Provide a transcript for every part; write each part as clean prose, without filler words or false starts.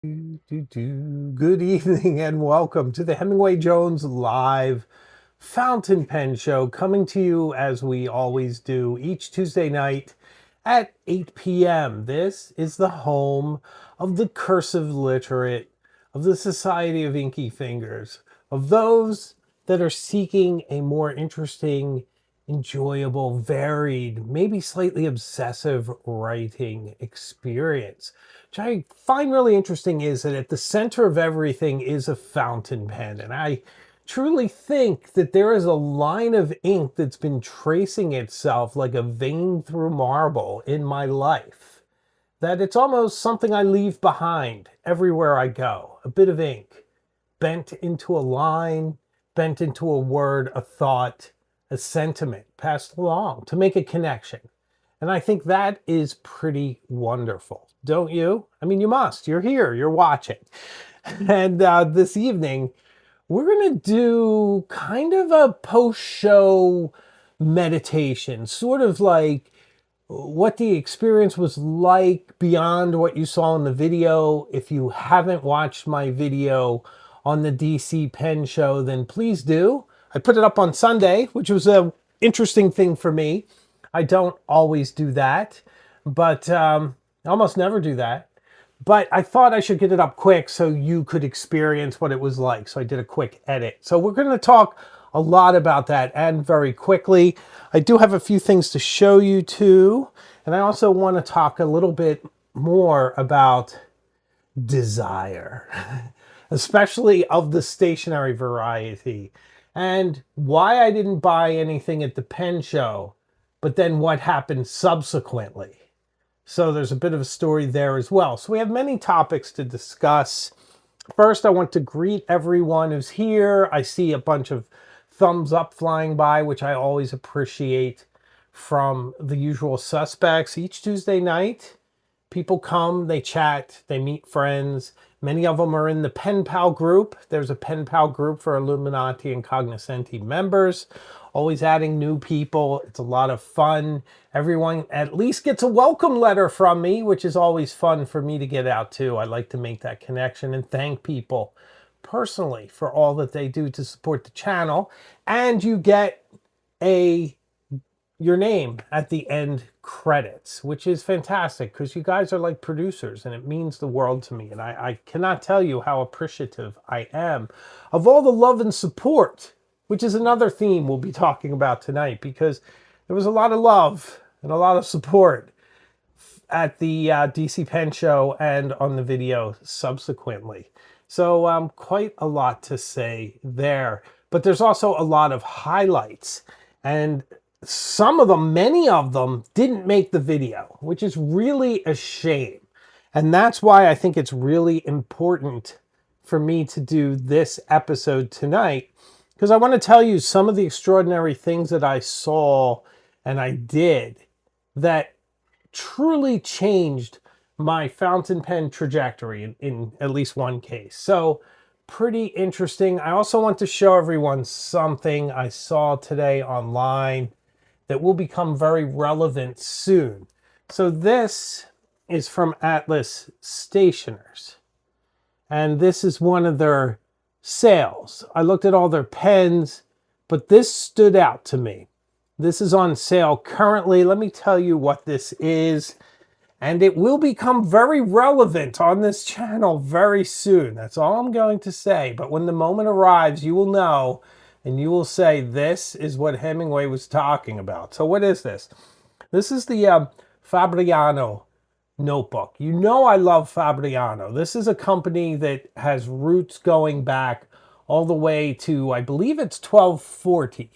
Good evening and welcome to the Hemingway Jones Live Fountain Pen Show, coming to you as we always do each Tuesday night at 8 p.m. This is the home of the cursive literate, of the Society of Inky Fingers, of those that are seeking a more interesting, enjoyable, varied, maybe slightly obsessive writing experience. Which I find really interesting is that at the center of everything is a fountain pen. And I truly think that there is a line of ink that's been tracing itself like a vein through marble in my life. That it's almost something I leave behind everywhere I go. A bit of ink, bent into a line, bent into a word, a thought, a sentiment passed along to make a connection. And I think that is pretty wonderful, don't you? I mean, you must. You're here, you're watching. And this evening, we're going to do kind of a post-show meditation, sort of like what the experience was like beyond what you saw in the video. If you haven't watched my video on the DC Pen Show, then please do. I put it up on Sunday, which was an interesting thing for me. I don't always do that, but I almost never do that. But I thought I should get it up quick so you could experience what it was like. So I did a quick edit. So we're going to talk a lot about that and very quickly. I do have a few things to show you too. And I also want to talk a little bit more about desire, especially of the stationery variety, and why I didn't buy anything at the pen show, but then what happened subsequently. So there's a bit of a story there as well. So we have many topics to discuss. First, I want to greet everyone who's here. I see a bunch of thumbs up flying by, which I always appreciate from the usual suspects. Each Tuesday night, people come, they chat, they meet friends. Many of them are in the Pen Pal group. There's a Pen Pal group for Illuminati and Cognoscenti members. Always adding new people. It's a lot of fun. Everyone at least gets a welcome letter from me, which is always fun for me to get out too. I like to make that connection and thank people personally for all that they do to support the channel. And you get your name at the end credits, which is fantastic because you guys are like producers and it means the world to me. And I cannot tell you how appreciative I am of all the love and support, which is another theme we'll be talking about tonight, because there was a lot of love and a lot of support at the DC Pen Show and on the video subsequently. So quite a lot to say there. But there's also a lot of highlights, and some of them, many of them, didn't make the video, which is really a shame. And that's why I think it's really important for me to do this episode tonight, because I want to tell you some of the extraordinary things that I saw and I did that truly changed my fountain pen trajectory in at least one case. So pretty interesting. I also want to show everyone something I saw today online that will become very relevant soon. So this is from Atlas Stationers. And this is one of their sales. I looked at all their pens, but this stood out to me. This is on sale currently. Let me tell you what this is. And it will become very relevant on this channel very soon. That's all I'm going to say. But when the moment arrives, you will know. And you will say, this is what Hemingway was talking about. So what is this? This is the Fabriano notebook. You know I love Fabriano. This is a company that has roots going back all the way to, I believe it's 1240.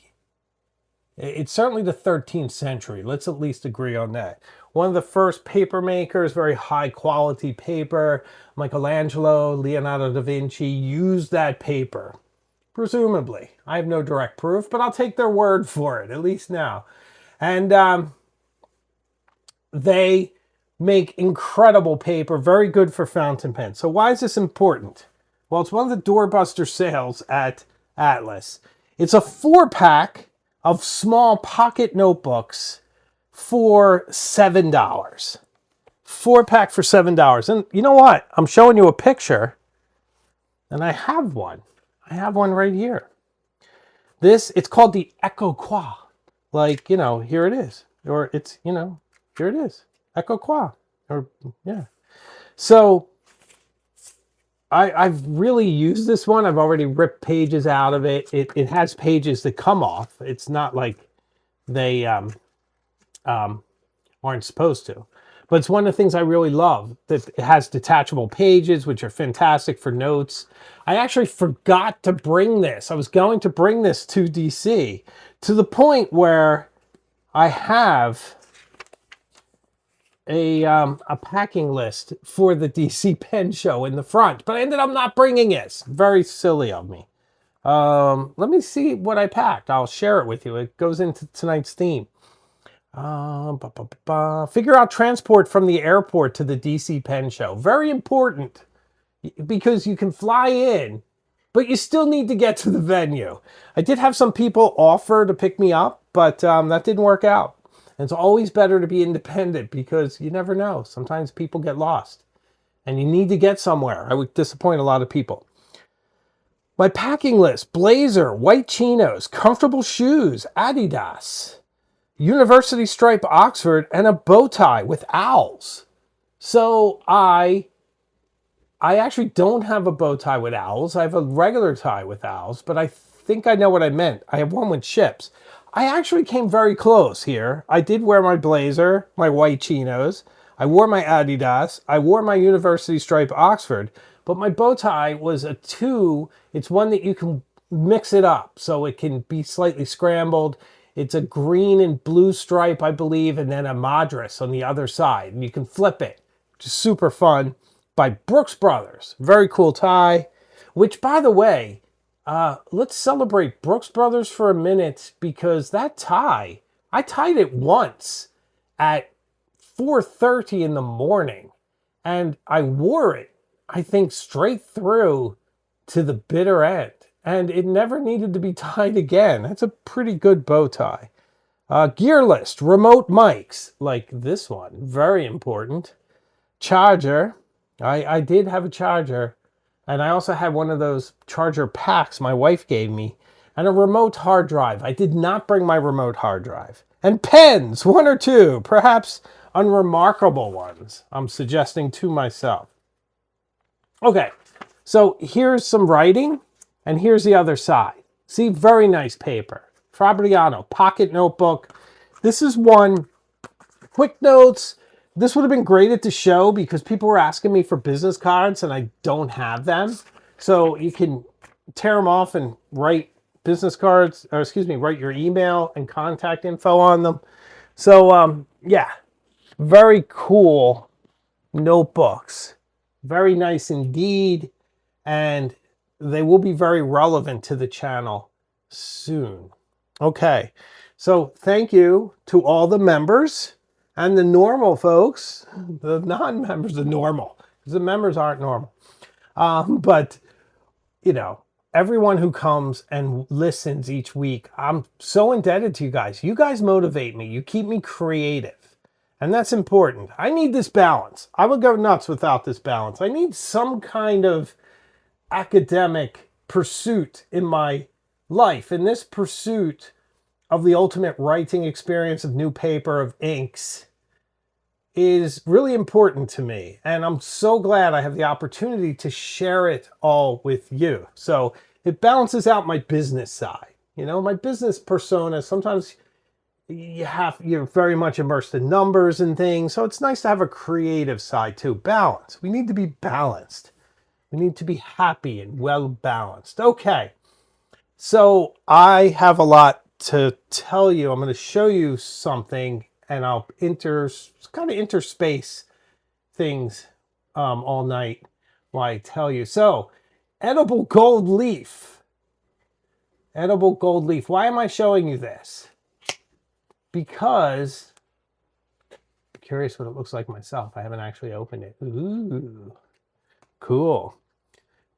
It's certainly the 13th century. Let's at least agree on that. One of the first paper makers, very high quality paper. Michelangelo, Leonardo da Vinci used that paper. Presumably. I have no direct proof, but I'll take their word for it, at least now. And they make incredible paper, very good for fountain pens. So why is this important? Well, it's one of the doorbuster sales at Atlas. It's a 4-pack of small pocket notebooks for $7. 4-pack for $7. And you know what? I'm showing you a picture, and I have one. I have one right here. It's called the Echo Qua. Like, here it is. Or it's, here it is. Echo Qua. Or, yeah. So, I've really used this one. I've already ripped pages out of it. It has pages that come off. It's not like they aren't supposed to. But it's one of the things I really love, that it has detachable pages, which are fantastic for notes. I actually forgot to bring this. I was going to bring this to DC, to the point where I have a packing list for the DC Pen Show in the front, but I ended up not bringing it. Very silly of me. Let me see what I packed. I'll share it with you. It goes into tonight's theme. Figure out transport from the airport to the DC Pen Show. Very important, because you can fly in, but you still need to get to the venue. I did have some people offer to pick me up, but that didn't work out. And it's always better to be independent, because you never know. Sometimes people get lost and you need to get somewhere. I would disappoint a lot of people. My packing list: blazer, white chinos, comfortable shoes, Adidas, University stripe Oxford, and a bow tie with owls. So I actually don't have a bow tie with owls. I have a regular tie with owls, but I think I know what I meant. I have one with ships. I actually came very close here. I did wear my blazer, my white chinos. I wore my Adidas. I wore my University stripe Oxford, but my bow tie was a 2. It's one that you can mix it up, so it can be slightly scrambled. It's a green and blue stripe, I believe, and then a Madras on the other side. And you can flip it, which is super fun, by Brooks Brothers. Very cool tie, which, by the way, let's celebrate Brooks Brothers for a minute, because that tie, I tied it once at 4:30 in the morning, and I wore it, I think, straight through to the bitter end. And it never needed to be tied again. That's a pretty good bow tie. Gear list: remote mics, like this one, very important. Charger, I did have a charger, and I also had one of those charger packs my wife gave me, and a remote hard drive. I did not bring my remote hard drive. And pens, 1 or 2, perhaps unremarkable ones, I'm suggesting to myself. Okay, so here's some writing. And here's the other side. See, very nice paper. Fabriano pocket notebook. This is one. Quick notes. This would have been great at the show, because people were asking me for business cards and I don't have them. So you can tear them off and write business cards, or write your email and contact info on them. So, yeah, very cool notebooks. Very nice indeed. And they will be very relevant to the channel soon. Okay, so thank you to all the members and the normal folks. The non-members are normal, because the members aren't normal. But, everyone who comes and listens each week, I'm so indebted to you guys. You guys motivate me. You keep me creative. And that's important. I need this balance. I would go nuts without this balance. I need some kind of academic pursuit in my life, and this pursuit of the ultimate writing experience of new paper, of inks, is really important to me, and I'm so glad I have the opportunity to share it all with you. So it balances out my business side. My business persona, sometimes you're very much immersed in numbers and things, so it's nice to have a creative side too. Balance. We need to be balanced. We need to be happy and well balanced. Okay, so I have a lot to tell you. I'm going to show you something, and I'll interspace things all night while I tell you. So, edible gold leaf. Edible gold leaf. Why am I showing you this? Because I'm curious what it looks like myself. I haven't actually opened it. Ooh, cool.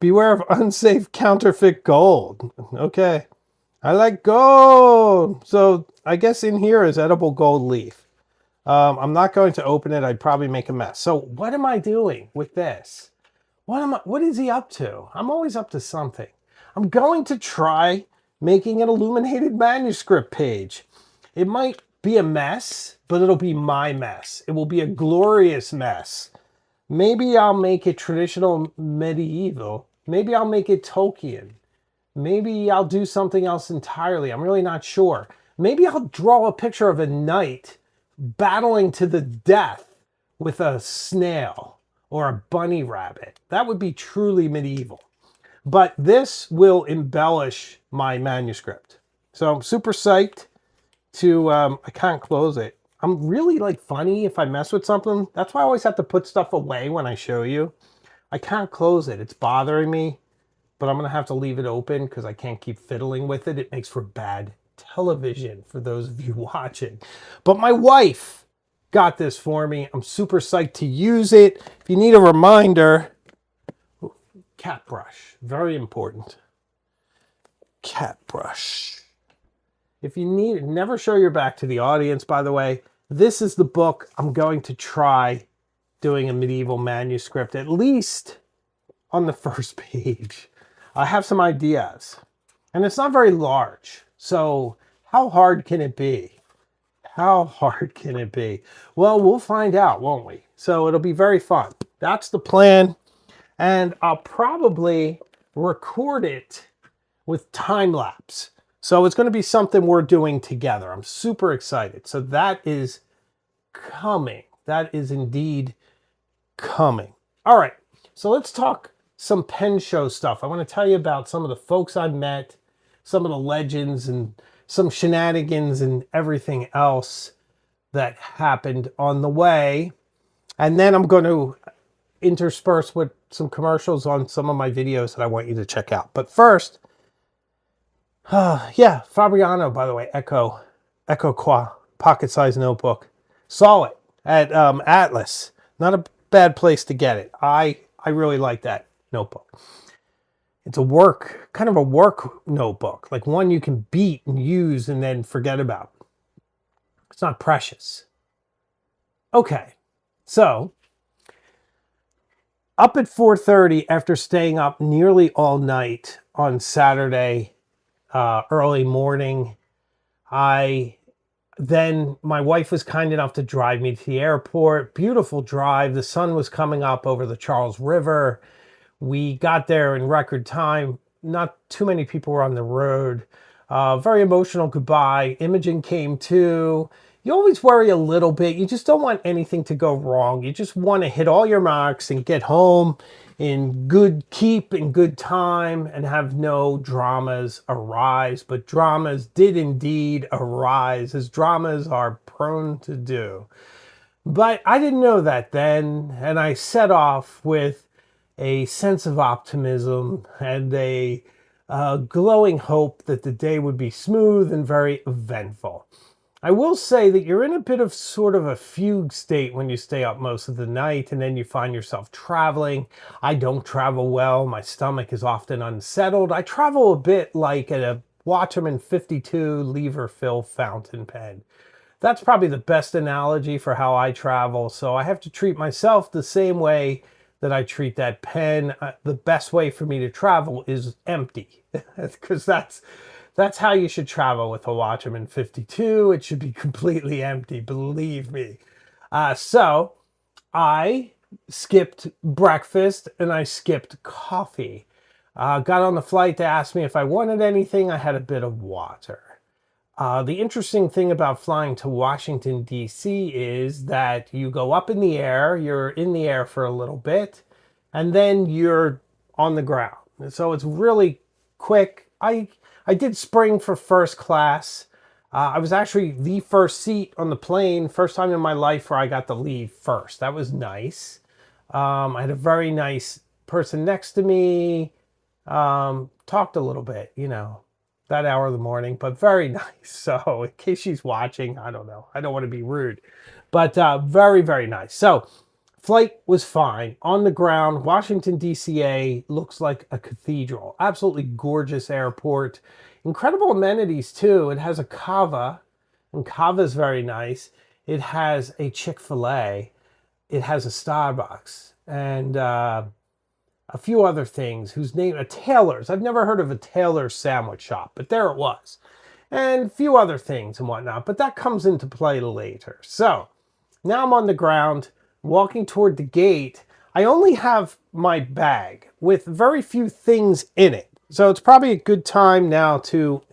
Beware of unsafe counterfeit gold. Okay. I like gold. So I guess in here is edible gold leaf. I'm not going to open it. I'd probably make a mess. So what am I doing with this? What is he up to? I'm always up to something. I'm going to try making an illuminated manuscript page. It might be a mess, but it'll be my mess. It will be a glorious mess. Maybe I'll make it traditional medieval. Maybe I'll make it Tolkien. Maybe I'll do something else entirely. I'm really not sure. Maybe I'll draw a picture of a knight battling to the death with a snail or a bunny rabbit. That would be truly medieval. But this will embellish my manuscript. So I'm super psyched to, I can't close it. I'm really like funny if I mess with something. That's why I always have to put stuff away when I show you. I can't close it. It's bothering me, but I'm going to have to leave it open because I can't keep fiddling with it. It makes for bad television for those of you watching. But my wife got this for me. I'm super psyched to use it. If you need a reminder, cat brush, very important. Cat brush. If you need it, never show your back to the audience, by the way. This is the book I'm going to try doing a medieval manuscript, at least on the first page. I have some ideas. And it's not very large. So how hard can it be? How hard can it be? Well, we'll find out, won't we? So it'll be very fun. That's the plan. And I'll probably record it with time lapse. So it's going to be something we're doing together. I'm super excited. So that is coming. That is indeed coming. All right. So let's talk some pen show stuff. I want to tell you about some of the folks I've met, some of the legends, and some shenanigans and everything else that happened on the way. And then I'm going to intersperse with some commercials on some of my videos that I want you to check out. But first, yeah, Fabriano, by the way, Echo Qua, pocket-sized notebook. Saw it at Atlas. Not a bad place to get it. I really like that notebook. It's kind of a work notebook, like one you can beat and use and then forget about. It's not precious. Okay, so up at 4:30 after staying up nearly all night on Saturday, early morning, my wife was kind enough to drive me to the airport. Beautiful drive. The sun was coming up over the Charles River. We got there in record time. Not too many people were on the road. Very emotional goodbye. Imogen came too. You always worry a little bit. You just don't want anything to go wrong. You just want to hit all your marks and get home in good keep and good time and have no dramas arise. But dramas did indeed arise, as dramas are prone to do. But I didn't know that then, and I set off with a sense of optimism and a glowing hope that the day would be smooth and very eventful. I will say that you're in a bit of sort of a fugue state when you stay up most of the night and then you find yourself traveling. I don't travel well. My stomach is often unsettled. I travel a bit like a Watchman 52 lever fill fountain pen. That's probably the best analogy for how I travel. So I have to treat myself the same way that I treat that pen. The best way for me to travel is empty, because that's how you should travel with a Watchman 52. It should be completely empty, believe me. So I skipped breakfast and I skipped coffee. Got on the flight to ask me if I wanted anything. I had a bit of water. The interesting thing about flying to Washington, D.C. is that you go up in the air, you're in the air for a little bit, and then you're on the ground. And so it's really quick. I did spring for first class. I was actually the first seat on the plane, first time in my life where I got to leave first. That was nice. I had a very nice person next to me, talked a little bit, that hour of the morning, but very nice. So in case she's watching, I don't know. I don't want to be rude, but very, very nice. So flight was fine. On the ground, Washington, D.C. looks like a cathedral. Absolutely gorgeous airport. Incredible amenities, too. It has a kava, and kava is very nice. It has a Chick-fil-A. It has a Starbucks and a few other things whose name, a Taylor's. I've never heard of a Taylor's sandwich shop, but there it was. And a few other things and whatnot, but that comes into play later. So now I'm on the ground, walking toward the gate. I only have my bag with very few things in it. So it's probably a good time now to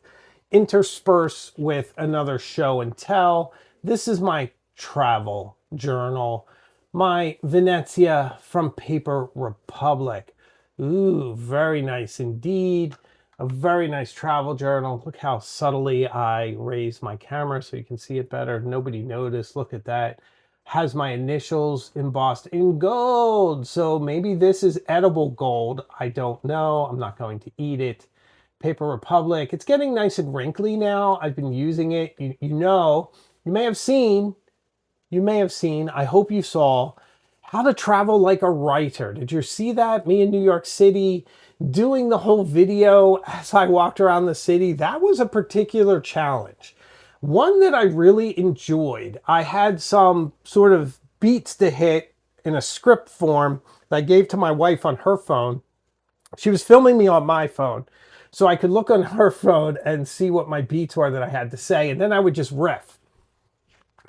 intersperse with another show and tell. This is my travel journal, my Venezia from Paper Republic. Ooh, very nice indeed. A very nice travel journal. Look how subtly I raised my camera so you can see it better. Nobody noticed. Look at that. Has my initials embossed in gold. So maybe this is edible gold. I don't know. I'm not going to eat it. Paper Republic. It's getting nice and wrinkly now. I've been using it. You may have seen, I hope you saw, How to Travel Like a Writer. Did you see that? Me in New York City doing the whole video as I walked around the city. That was a particular challenge. One that I really enjoyed. I had some sort of beats to hit in a script form that I gave to my wife on her phone. She was filming me on my phone, so I could look on her phone and see what my beats were that I had to say, and then I would just riff.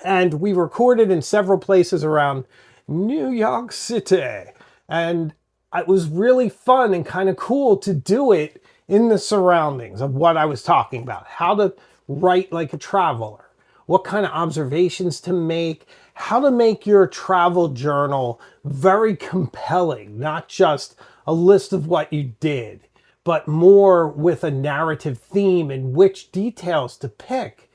And we recorded in several places around New York City, and it was really fun and kind of cool to do it in the surroundings of what I was talking about. How to write like a traveler, what kind of observations to make, how to make your travel journal very compelling, not just a list of what you did, but more with a narrative theme and which details to pick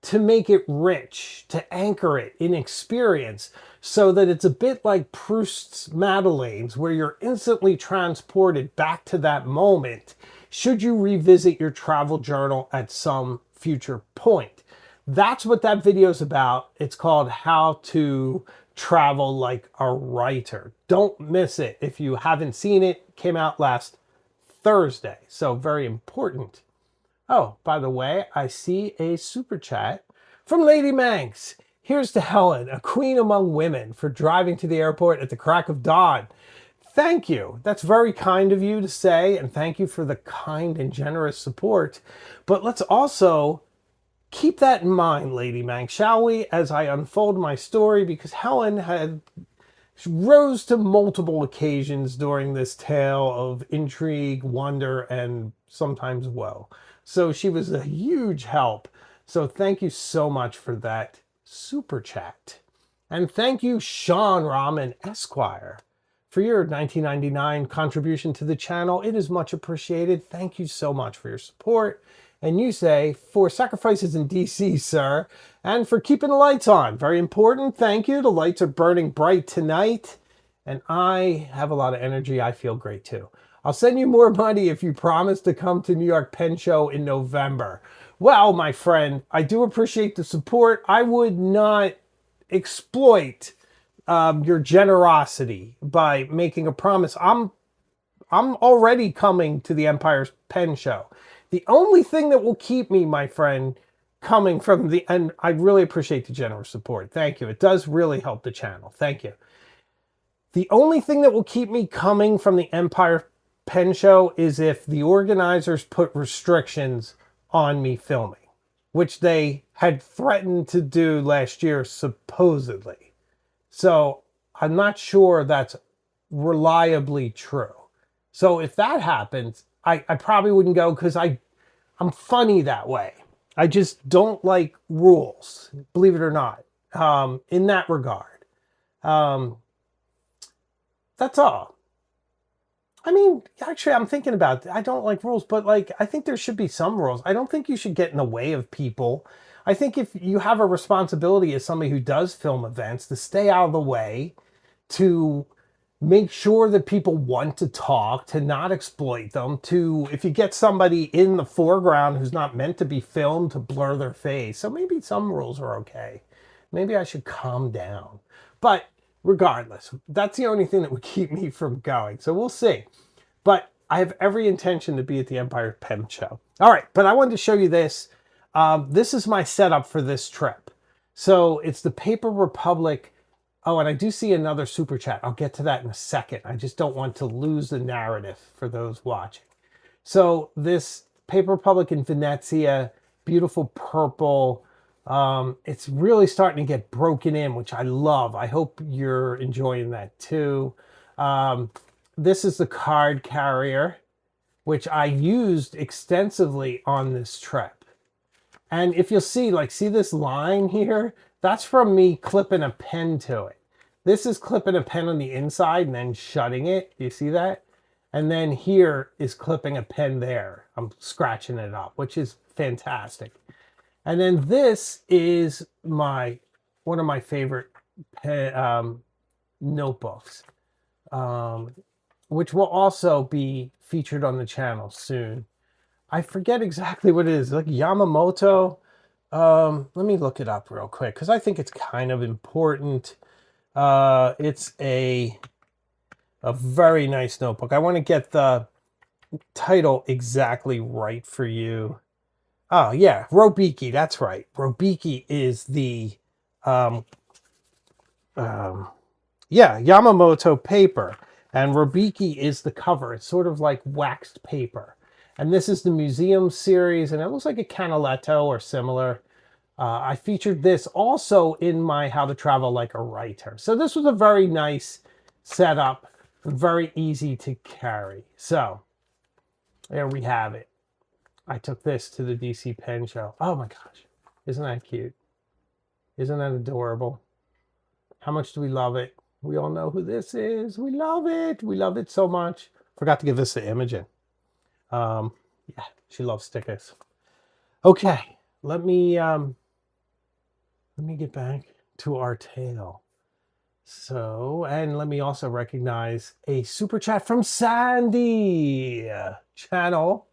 to make it rich, to anchor it in experience so that it's a bit like Proust's Madeleines, where you're instantly transported back to that moment should you revisit your travel journal at some future point. That's what that video is about. It's called How to Travel Like a Writer. Don't miss it. If you haven't seen it, it came out last Thursday, so very important. Oh, by the way, I see a super chat from Lady Manx. Here's to Helen, a queen among women, for driving to the airport at the crack of dawn. Thank you. That's very kind of you to say, and thank you for the kind and generous support. But let's also keep that in mind, Lady Manx, shall we, as I unfold my story, because Helen rose to multiple occasions during this tale of intrigue, wonder, and sometimes woe. So she was a huge help. So thank you so much for that super chat. And thank you, Sean Rahman Esquire, for your $19.99 contribution to the channel. It is much appreciated. Thank you so much for your support. And you say, for sacrifices in DC, sir, and for keeping the lights on. Very important. Thank you. The lights are burning bright tonight, and I have a lot of energy. I feel great too. I'll send you more money if you promise to come to New York Pen Show in November. Well, my friend, I do appreciate the support. I would not exploit your generosity by making a promise. I'm already coming to the Empire Pen Show. The only thing that will keep me, my friend, coming from the, and I really appreciate the generous support. Thank you. It does really help the channel. Thank you. The only thing that will keep me coming from the Empire Pen Show is if the organizers put restrictions on me filming, which they had threatened to do last year, supposedly. So I'm not sure that's reliably true. So if that happens, I probably wouldn't go, because I'm funny that way. I just don't like rules, believe it or not, in that regard. That's all. I mean, actually, I'm thinking about it. I don't like rules, but like, I think there should be some rules. I don't think you should get in the way of people. I think if you have a responsibility as somebody who does film events to stay out of the way, to make sure that people want to talk, to not exploit them, to, if you get somebody in the foreground who's not meant to be filmed, to blur their face. So maybe some rules are okay. Maybe I should calm down. But regardless, that's the only thing that would keep me from going. So we'll see. But I have every intention to be at the Empire Pen Show. All right, but I wanted to show you this. This is my setup for this trip. So it's the Paper Republic. Oh, and I do see another super chat. I'll get to that in a second. I just don't want to lose the narrative for those watching. So this Paper Republic in Venezia, beautiful purple. It's really starting to get broken in, which I love. I hope you're enjoying that too. This is the card carrier, which I used extensively on this trip. And if you'll see, like, see this line here? That's from me clipping a pen to it. This is clipping a pen on the inside and then shutting it. Do you see that? And then here is clipping a pen there. I'm scratching it up, which is fantastic. And then this is one of my favorite notebooks, which will also be featured on the channel soon. I forget exactly what it is, like Yamamoto. Let me look it up real quick because I think it's kind of important. It's a very nice notebook. I want to get the title exactly right for you. Oh yeah, Robiki, that's right. Robiki is the Yamamoto paper, and Robiki is the cover. It's sort of like waxed paper. And this is the museum series, and it looks like a Canaletto or similar. I featured this also in my How to Travel Like a Writer. So this was a very nice setup, very easy to carry. So there we have it. I took this to the DC Pen Show. Oh my gosh, isn't that cute? Isn't that adorable? How much do we love it? We all know who this is. We love it. We love it so much. Forgot to give this to Imogen. Yeah, she loves stickers. Okay, let me get back to our tale. So, and let me also recognize a super chat from Sandy. Channel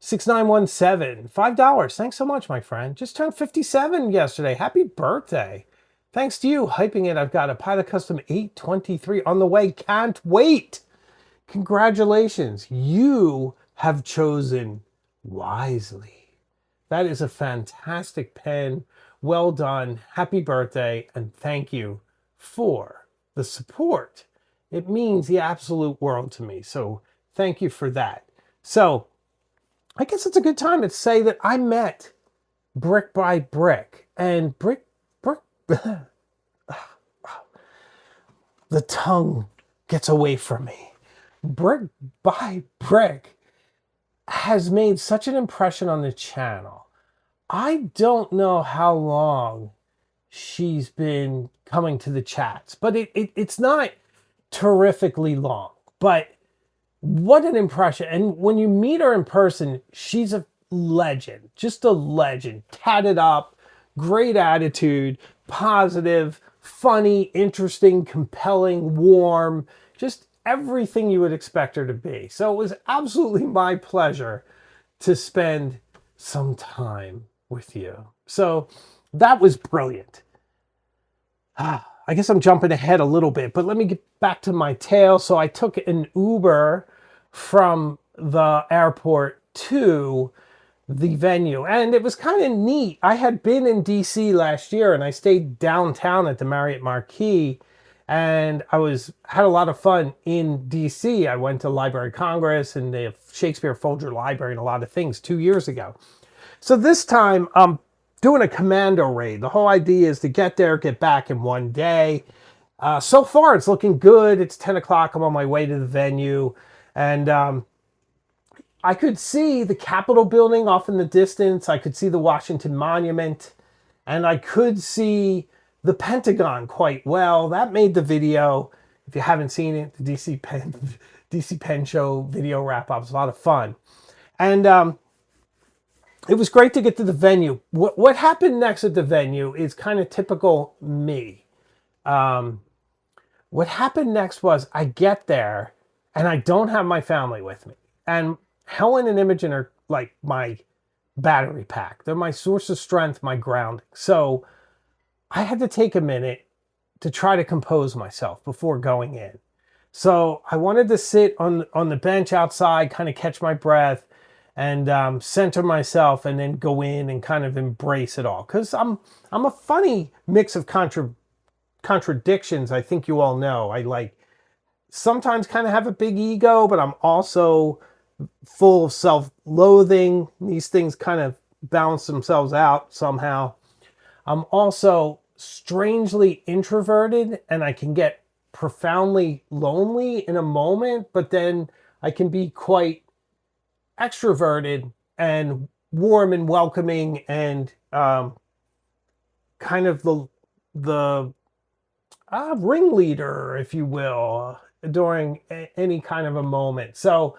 6917. $5. Thanks so much, my friend. Just turned 57 yesterday. Happy birthday. Thanks to you hyping it. I've got a Pilot Custom 823 on the way. Can't wait. Congratulations. You have chosen wisely. That is a fantastic pen. Well done. Happy birthday. And thank you for the support. It means the absolute world to me. So thank you for that. So I guess it's a good time to say that I met Brick by Brick. And Brick, the tongue gets away from me. Brick by Brick has made such an impression on the channel. I don't know how long she's been coming to the chats, but it's not terrifically long. But what an impression. And when you meet her in person, she's a legend, just a legend. Tatted up, great attitude, positive, funny, interesting, compelling, warm, just everything you would expect her to be. So it was absolutely my pleasure to spend some time with you. So that was brilliant. I guess I'm jumping ahead a little bit, but let me get back to my tale. So I took an Uber from the airport to the venue, and it was kind of neat. I had been in DC last year, and I stayed downtown at the Marriott Marquis, and had a lot of fun in DC. I went to Library of Congress and the Shakespeare Folger Library and a lot of things 2 years ago. So this time I'm doing a commando raid. The whole idea is to get there, get back in one day. So far it's looking good. It's 10 o'clock. I'm on my way to the venue, and I could see the Capitol building off in the distance. I could see the Washington Monument, and I could see the Pentagon quite well. That made the video. If you haven't seen it, the DC Pen Show video wrap-up was a lot of fun. And it was great to get to the venue. What happened next at the venue is kind of typical me. What happened next was I get there, and I don't have my family with me. And Helen and Imogen are like my battery pack. They're my source of strength, my grounding. So I had to take a minute to try to compose myself before going in. So I wanted to sit on the bench outside, kind of catch my breath. and center myself, and then go in and kind of embrace it all. Because I'm a funny mix of contradictions. I think you all know. I like sometimes kind of have a big ego, but I'm also full of self-loathing. These things kind of balance themselves out somehow. I'm also strangely introverted, and I can get profoundly lonely in a moment, but then I can be quite extroverted and warm and welcoming, and kind of the ringleader, if you will, during any kind of a moment. So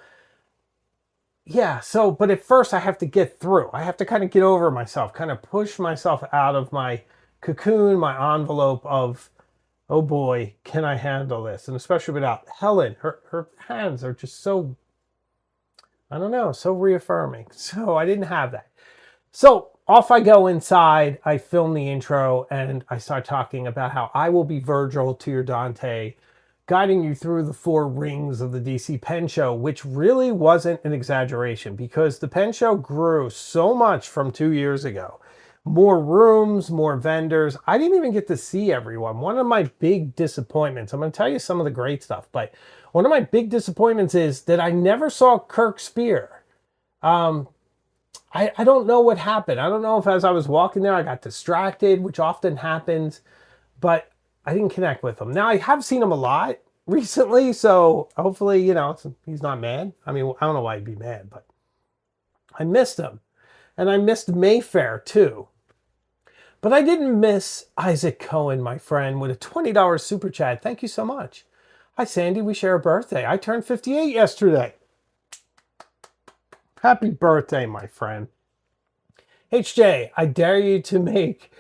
yeah, but at first I have to get through. I have to kind of get over myself, kind of push myself out of my cocoon, my envelope of, oh boy, can I handle this? And especially without Helen, her hands are just so, I don't know, so reaffirming. So I didn't have that. So off I go inside, I film the intro, and I start talking about how I will be Virgil to your Dante, guiding you through the 4 rings of the DC Pen Show, which really wasn't an exaggeration, because the Pen Show grew so much from 2 years ago. More rooms, more vendors. I didn't even get to see everyone. One of my big disappointments, I'm going to tell you some of the great stuff, but one of my big disappointments is that I never saw Kirk Spear. I don't know what happened. I don't know if as I was walking there, I got distracted, which often happens, but I didn't connect with him. Now, I have seen him a lot recently, so hopefully, he's not mad. I mean, I don't know why he'd be mad, but I missed him. And I missed Mayfair, too. But I didn't miss Isaac Cohen, my friend, with a $20 super chat. Thank you so much. Hi, Sandy. We share a birthday. I turned 58 yesterday. Happy birthday, my friend. HJ, I dare you to make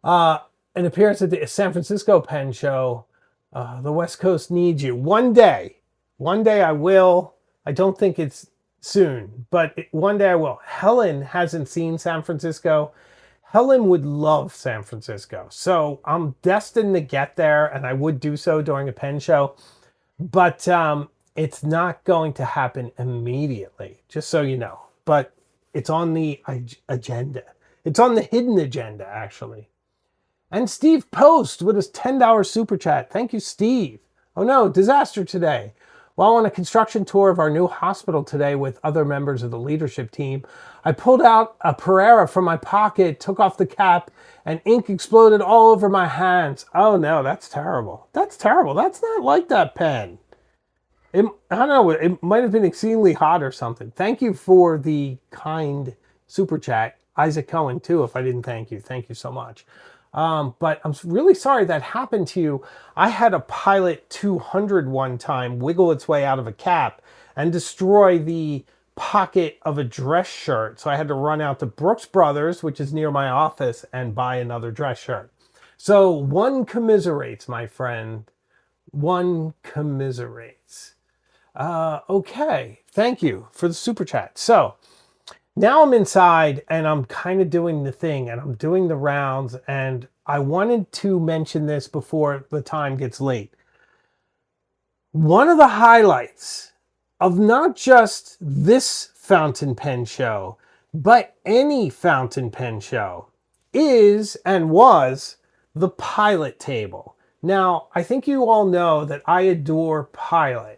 an appearance at the San Francisco Pen Show. The West Coast needs you. One day I will. I don't think it's soon, but one day I will. Helen hasn't seen San Francisco. Helen would love San Francisco. So I'm destined to get there, and I would do so during a pen show. But it's not going to happen immediately, just so you know. But it's on the agenda. It's on the hidden agenda, actually. And Steve Post with his $10 super chat. Thank you, Steve. Oh no, disaster today. While on a construction tour of our new hospital today with other members of the leadership team, I pulled out a Pereira from my pocket, took off the cap, and ink exploded all over my hands. Oh no, that's terrible. That's terrible. That's not like that pen. I don't know, it might have been exceedingly hot or something. Thank you for the kind super chat. Isaac Cohen, too, if I didn't thank you. Thank you so much. But I'm really sorry that happened to you. I had a Pilot 200 one time wiggle its way out of a cap and destroy the pocket of a dress shirt. So I had to run out to Brooks Brothers, which is near my office, and buy another dress shirt. So one commiserates, my friend. One commiserates. Okay, thank you for the super chat. So now I'm inside and I'm kind of doing the thing and I'm doing the rounds, and I wanted to mention this before the time gets late. One of the highlights of not just this fountain pen show, but any fountain pen show is and was the Pilot table. Now, I think you all know that I adore Pilot.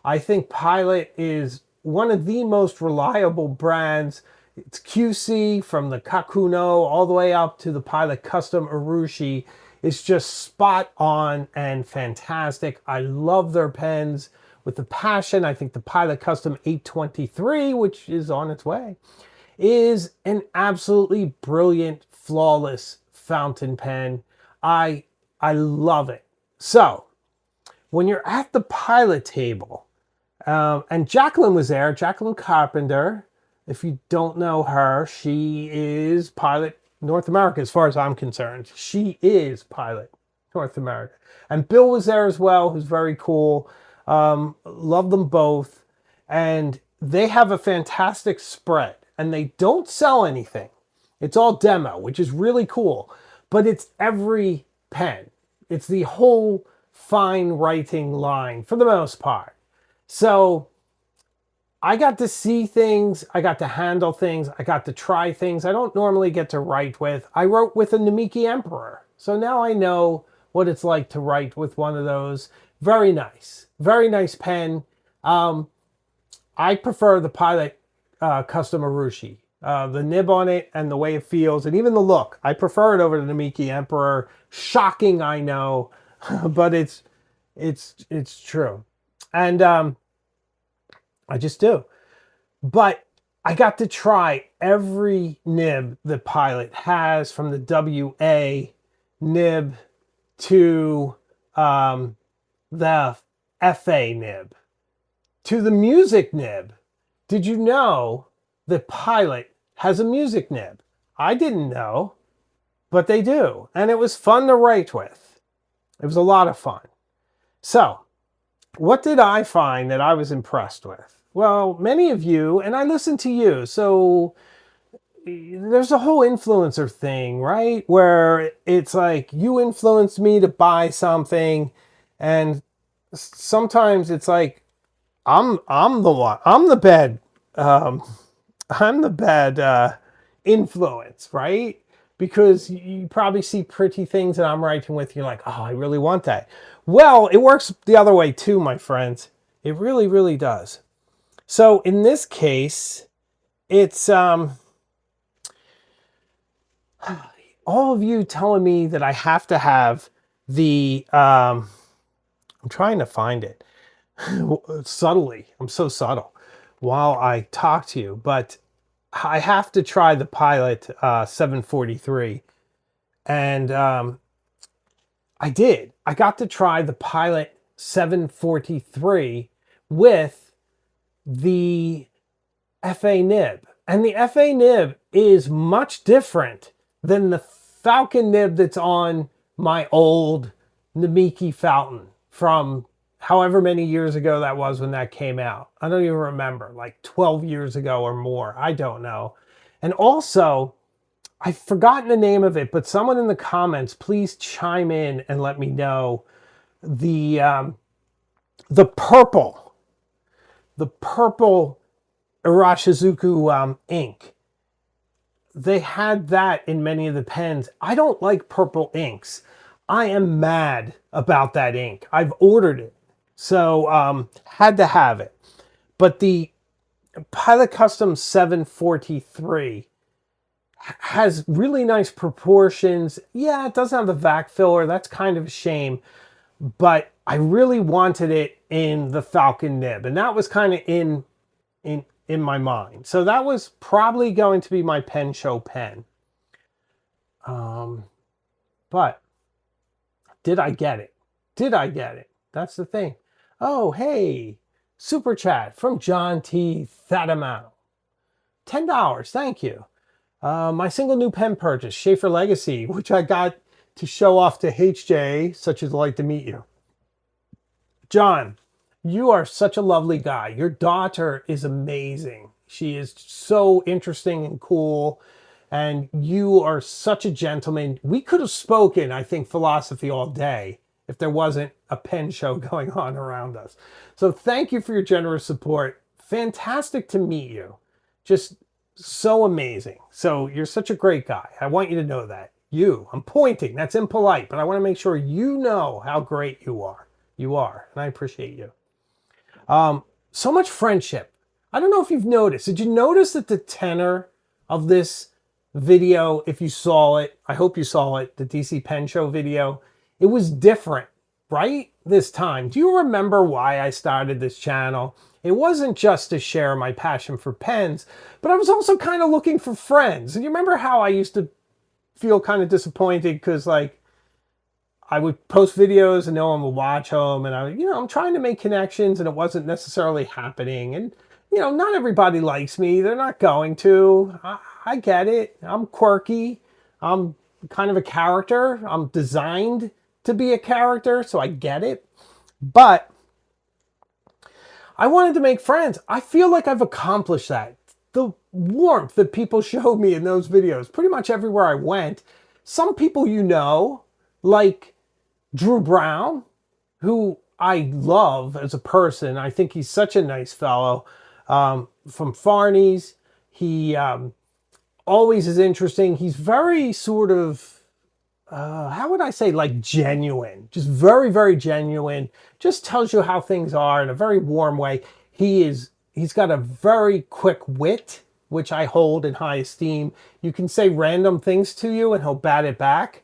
I think Pilot is one of the most reliable brands. It's QC from the Kakuno all the way up to the Pilot Custom Urushi. It's just spot on and fantastic. I love their pens with a passion. I think the Pilot Custom 823, which is on its way, is an absolutely brilliant, flawless fountain pen. I love it. So, when you're at the Pilot table, and Jacqueline was there, Jacqueline Carpenter. If you don't know her, she is Pilot North America as far as I'm concerned. She is Pilot North America. And Bill was there as well, who's very cool. Love them both. And they have a fantastic spread. And they don't sell anything. It's all demo, which is really cool. But it's every pen. It's the whole fine writing line for the most part. So I got to see things, I got to handle things, I got to try things I don't normally get to write with. I wrote with a Namiki Emperor. So now I know what it's like to write with one of those. Very nice pen. I prefer the Pilot Custom Urushi. The nib on it and the way it feels and even the look. I prefer it over the Namiki Emperor. Shocking, I know, but it's true. And I just do. But I got to try every nib the Pilot has, from the WA nib to the FA nib to the music nib. Did you know the Pilot has a music nib? I didn't know, but they do. And it was fun to write with. It was a lot of fun. So, what did I find that I was impressed with? Well, many of you, and I listen to you, so there's a whole influencer thing, right? Where it's like you influenced me to buy something, and sometimes it's like I'm the one, I'm the bad influence, right? Because you probably see pretty things that I'm writing with, you're like, oh, I really want that. Well, it works the other way too, my friends. It really, really does. So in this case, it's all of you telling me that I have to have the, I'm trying to find it subtly. I'm so subtle while I talk to you, but I have to try the Pilot 743. And I did. I got to try the Pilot 743 with the FA nib. And the FA nib is much different than the Falcon nib that's on my old Namiki Fountain from however many years ago that was when that came out. I don't even remember, like 12 years ago or more. I don't know. And also, I've forgotten the name of it, but someone in the comments, please chime in and let me know the purple Irashizuku ink. They had that in many of the pens. I don't like purple inks. I am mad about that ink. I've ordered it, so had to have it. But the Pilot Custom 743 has really nice proportions. Yeah, it doesn't have the vac filler. That's kind of a shame. But I really wanted it in the Falcon nib, and that was kind of in my mind. So that was probably going to be my pen show pen. But did I get it? Did I get it? That's the thing. Oh, hey, super chat from John T. Thadamano. $10, thank you. My single new pen purchase, Schaefer Legacy, which I got to show off to HJ, such as like to meet you. John, you are such a lovely guy. Your daughter is amazing. She is so interesting and cool. And you are such a gentleman. We could have spoken, I think, philosophy all day if there wasn't a pen show going on around us. So thank you for your generous support. Fantastic to meet you. Just so amazing. So you're such a great guy. I want you to know that. I'm pointing. That's impolite, but I want to make sure you know how great you are. You are, and I appreciate you. So much friendship. I don't know if you've noticed. Did you notice that the tenor of this video, if you saw it, I hope you saw it, the DC Pen Show video, it was different, right? This time. Do you remember why I started this channel? It wasn't just to share my passion for pens, but I was also kind of looking for friends. And you remember how I used to feel kind of disappointed because, like, I would post videos and no one would watch them, and I'm trying to make connections, and it wasn't necessarily happening. And not everybody likes me. They're not going to. I get it. I'm quirky. I'm kind of a character. I'm designed to be a character, so I get it. But I wanted to make friends. I feel like I've accomplished that. The warmth that people showed me in those videos, pretty much everywhere I went. Some people like Drew Brown, who I love as a person. I think he's such a nice fellow. from Farney's. He always is interesting. He's very sort of, how would I say, like genuine, just very, very genuine, just tells you how things are in a very warm way. He's got a very quick wit, which I hold in high esteem. You can say random things to you and he'll bat it back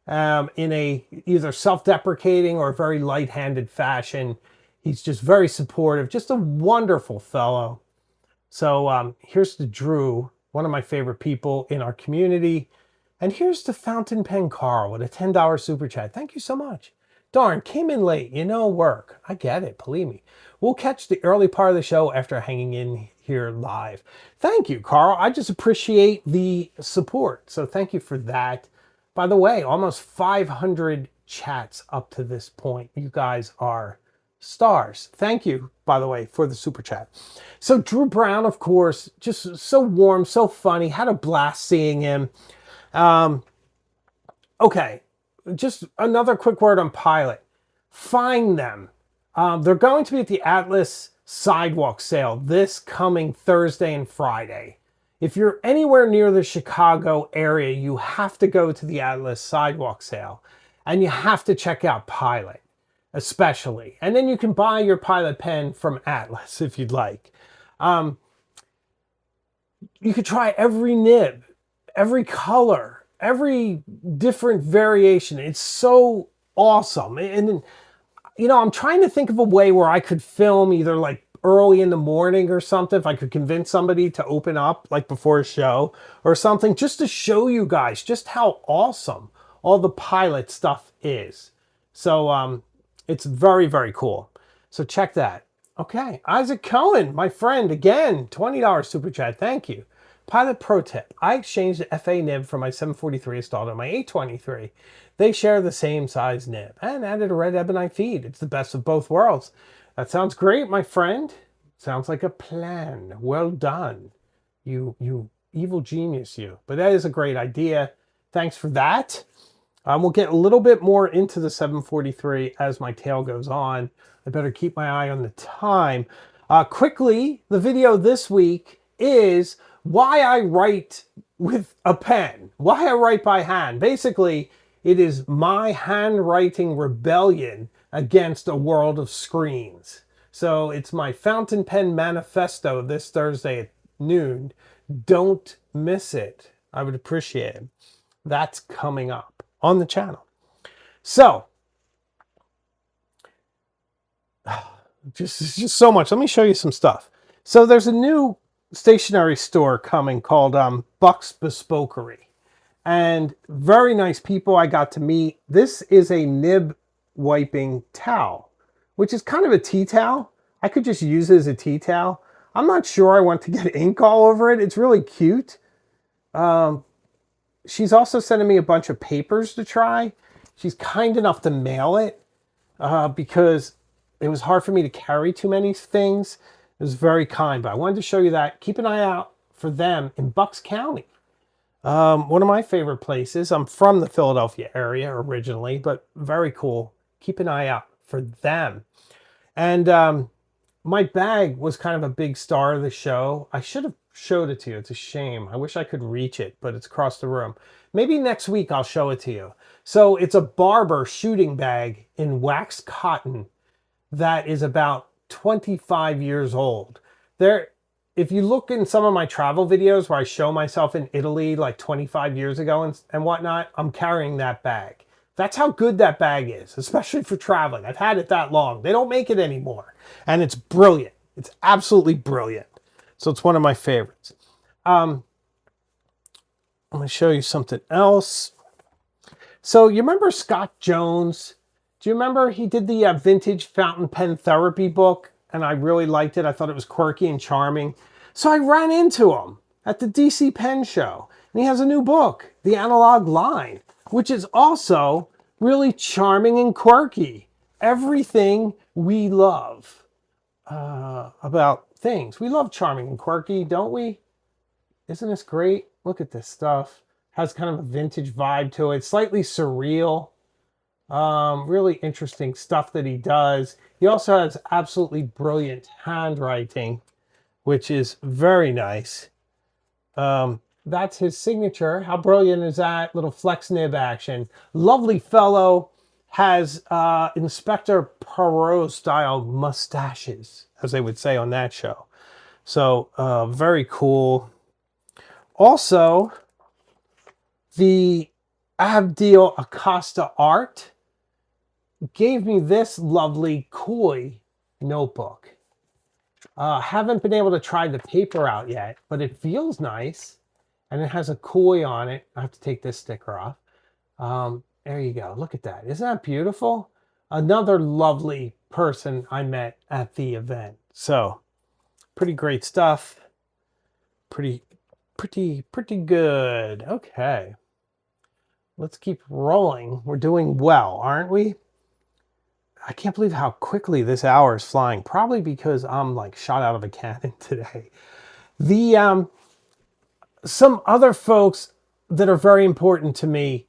in a either self-deprecating or very light-handed fashion. He's just very supportive, just a wonderful fellow. So here's to Drew, one of my favorite people in our community. And here's to Fountain Pen Carl with a $10 super chat. Thank you so much. Darn, came in late, work. I get it, believe me. We'll catch the early part of the show after hanging in here live. Thank you, Carl. I just appreciate the support. So thank you for that. By the way, almost 500 chats up to this point. You guys are stars. Thank you, by the way, for the super chat. So Drew Brown, of course, just so warm, so funny. Had a blast seeing him. Okay, just another quick word on Pilot. Find them. They're going to be at the Atlas Sidewalk Sale this coming Thursday and Friday. If you're anywhere near the Chicago area, you have to go to the Atlas Sidewalk Sale. And you have to check out Pilot, especially. And then you can buy your Pilot pen from Atlas if you'd like. You could try every nib, every color, every different variation. It's so awesome. And I'm trying to think of a way where I could film either like early in the morning or something, if I could convince somebody to open up like before a show or something, just to show you guys just how awesome all the Pilot stuff is. So it's very, very cool. So check that. Okay, Isaac Cohen, my friend, again, $20 super chat. Thank you. Pilot pro tip. I exchanged the FA nib for my 743 installed on my 823. They share the same size nib and added a red ebonite feed. It's the best of both worlds. That sounds great, my friend. Sounds like a plan. Well done. You evil genius, you. But that is a great idea. Thanks for that. We'll get a little bit more into the 743 as my tale goes on. I better keep my eye on the time. Quickly, the video this week is why I write with a pen, why I write by hand. Basically, it is my handwriting rebellion against a world of screens. So it's my fountain pen manifesto this Thursday at noon. Don't miss it. I would appreciate it. That's coming up on the channel. So, just so much. Let me show you some stuff. So there's a new stationery store coming called Buck's Bespokery. And very nice people I got to meet. This is a nib wiping towel, which is kind of a tea towel. I could just use it as a tea towel. I'm not sure I want to get ink all over it. It's really cute. She's also sending me a bunch of papers to try. She's kind enough to mail it because it was hard for me to carry too many things. It was very kind, but I wanted to show you that. Keep an eye out for them in Bucks County. One of my favorite places. I'm from the Philadelphia area originally, but very cool. Keep an eye out for them. And my bag was kind of a big star of the show. I should have showed it to you. It's a shame. I wish I could reach it, but it's across the room. Maybe next week I'll show it to you. So it's a Barber shooting bag in waxed cotton that is about 25 years old. If you look in some of my travel videos where I show myself in Italy like 25 years ago and whatnot, I'm carrying that bag. That's how good that bag is, especially for traveling. I've had it that long. They don't make it anymore. And it's brilliant. It's absolutely brilliant. So it's one of my favorites. I'm going to show you something else. So you remember Scott Jones? Do you remember he did the vintage fountain pen therapy book? And I really liked it. I thought it was quirky and charming. So I ran into him at the DC Pen Show. And he has a new book, The Analog Line, which is also really charming and quirky. Everything we love about things. We love charming and quirky, don't we? Isn't this great? Look at this stuff. Has kind of a vintage vibe to it. Slightly surreal. Really interesting stuff that he does. He also has absolutely brilliant handwriting. which is very nice. That's his signature. How brilliant is that? Little flex nib action. Lovely fellow. Has Inspector Poirot style mustaches, as they would say on that show. So very cool. Also, the Abdiel Acosta art gave me this lovely koi notebook. Haven't been able to try the paper out yet, but it feels nice. And it has a koi on it. I have to take this sticker off. There you go. Look at that. Isn't that beautiful? Another lovely person I met at the event. So, pretty great stuff. Pretty good. Okay. Let's keep rolling. We're doing well, aren't we? I can't believe how quickly this hour is flying. Probably because I'm like shot out of a cannon today. Some other folks that are very important to me.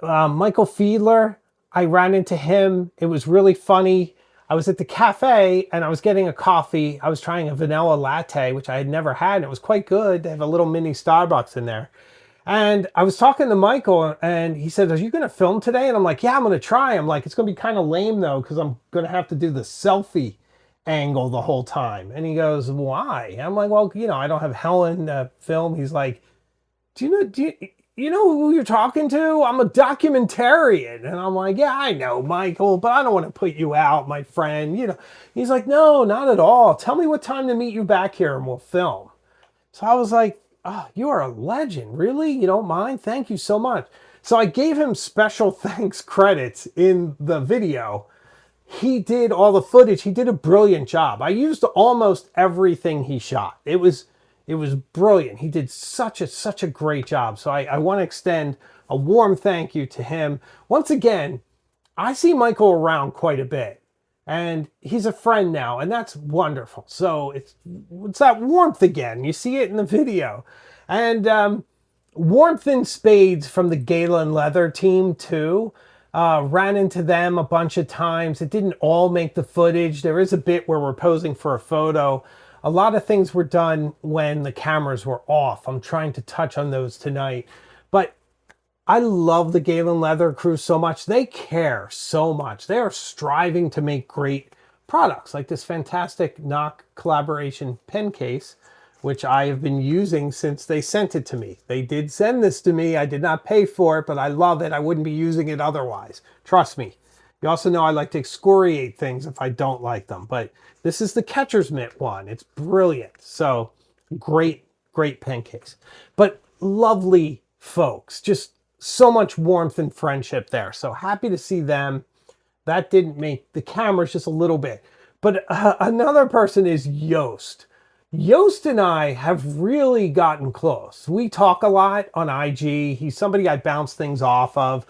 Michael Fiedler, I ran into him. It was really funny. I was at the cafe and I was getting a coffee. I was trying a vanilla latte, which I had never had. And it was quite good. They have a little mini Starbucks in there. And I was talking to Michael and he said, "Are you going to film today?" And I'm like, "Yeah, I'm going to try." I'm like, "It's going to be kind of lame though, because I'm going to have to do the selfie angle the whole time." And he goes, "Why?" I'm like, "Well, I don't have Helen film." He's like, do you know who you're talking to? I'm a documentarian." And I'm like, "Yeah, I know, Michael, but I don't want to put you out, my friend." He's like, "No, not at all. Tell me what time to meet you back here and we'll film." So I was like, "Oh, you are a legend. Really? You don't mind? Thank you so much." So I gave him special thanks credits in the video. He did all the footage. He did a brilliant job. I used almost everything he shot. It was brilliant. He did such a great job. So I want to extend a warm thank you to him. Once again, I see Michael around quite a bit. And he's a friend now, and that's wonderful. So it's that warmth again. You see it in the video. And warmth in spades from the Galen Leather team too. Ran into them a bunch of times. It didn't all make the footage. There is a bit where we're posing for a photo. A lot of things were done when the cameras were off. I'm trying to touch on those tonight. But I love the Galen Leather crew so much. They care so much. They are striving to make great products like this fantastic Knock collaboration pen case, which I have been using since they sent it to me. They did send this to me. I did not pay for it, but I love it. I wouldn't be using it otherwise. Trust me. You also know I like to excoriate things if I don't like them. But this is the catcher's mitt one. It's brilliant. So great pen case. But lovely folks. Just so much warmth and friendship there. So happy to see them. That didn't make the cameras just a little bit. But another person is Yost. Yost and I have really gotten close. We talk a lot on IG. He's somebody I bounce things off of.